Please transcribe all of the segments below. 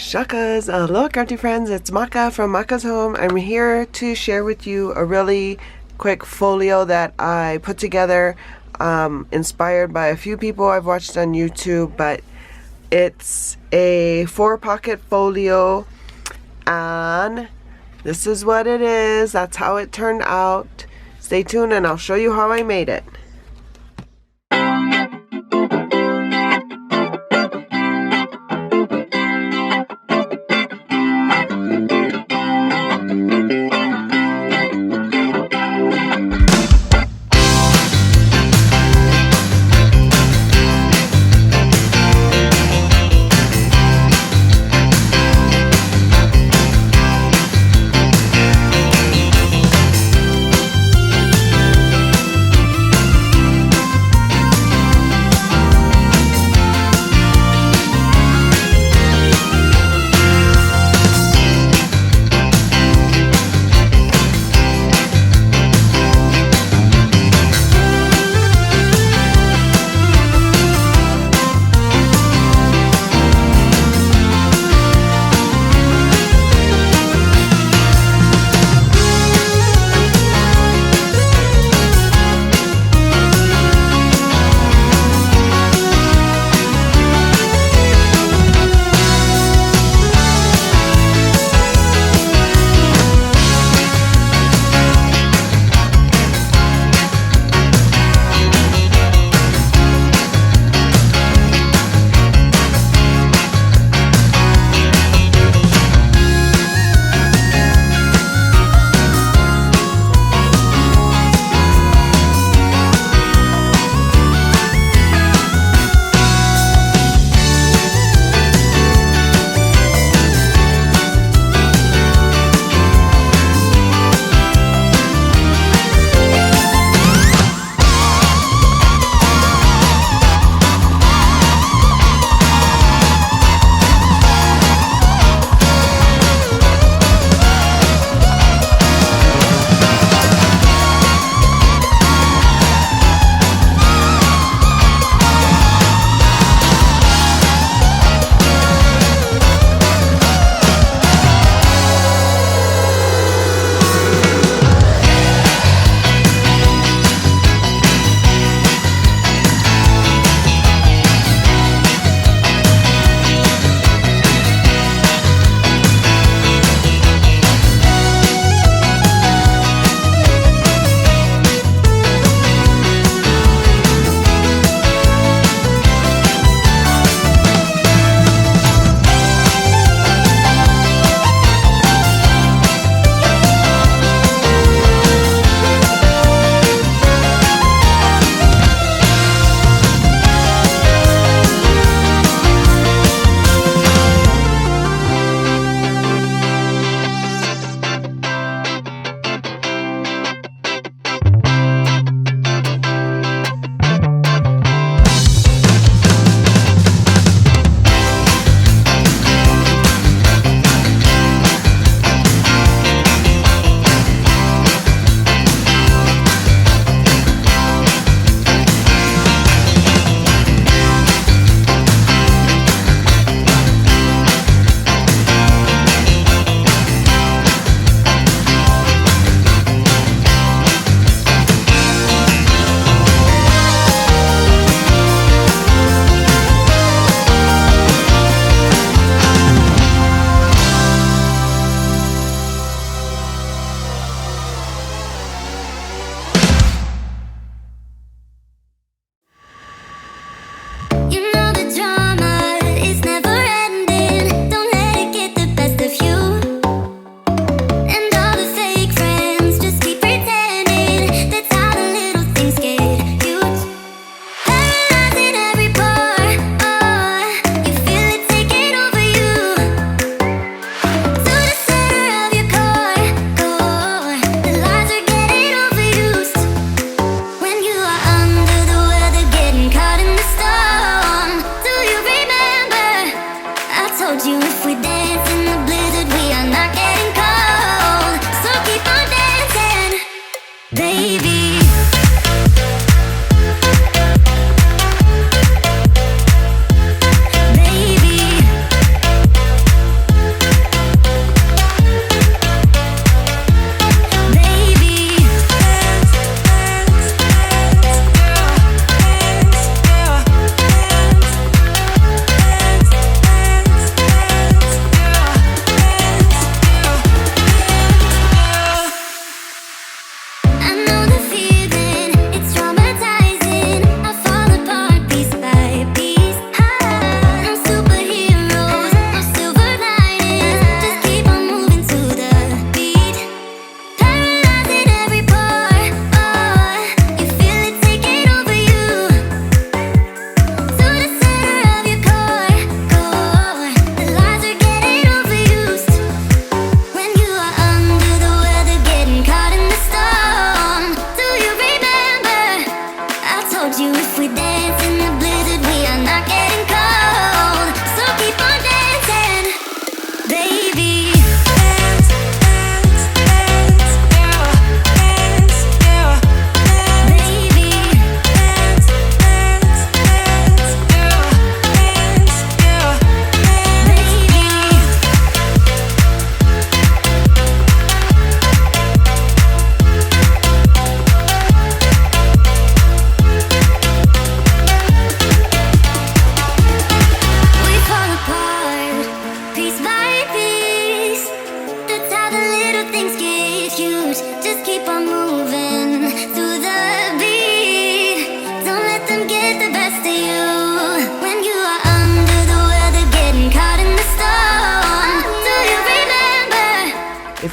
Shakas, aloha crafty friends, it's Maka from Makaz Home. I'm here to share with you a really quick folio that I put together, inspired by a few people I've watched on YouTube, but it's a 4-pocket folio, and this is what it is. That's how it turned out. Stay tuned and I'll show you how I made it. Baby, baby,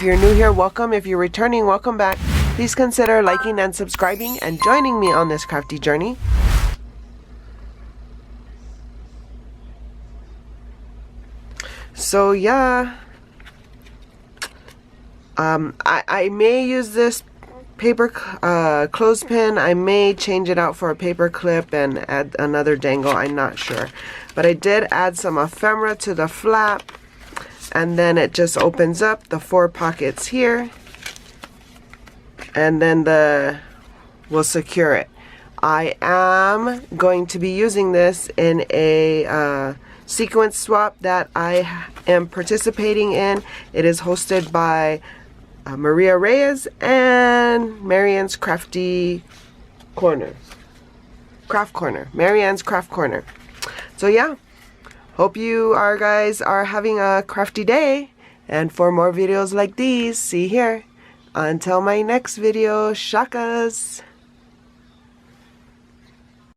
you're new here, welcome. If you're returning, welcome back. Please consider liking and subscribing and joining me on this crafty journey. So yeah, I may use this paper clothespin. I may change it out for a paper clip and add another dangle. I'm not sure, but I did add some ephemera to the flap, and then it just opens up the 4 pockets here, and then we'll secure it. I am going to be using this in a sequence swap that I am participating in. It is hosted by Maria Reyes and Marianne's Crafty Corner. Craft Corner. Marianne's Craft Corner. So yeah, hope you guys are having a crafty day. And for more videos like these, see here. Until my next video, shakas!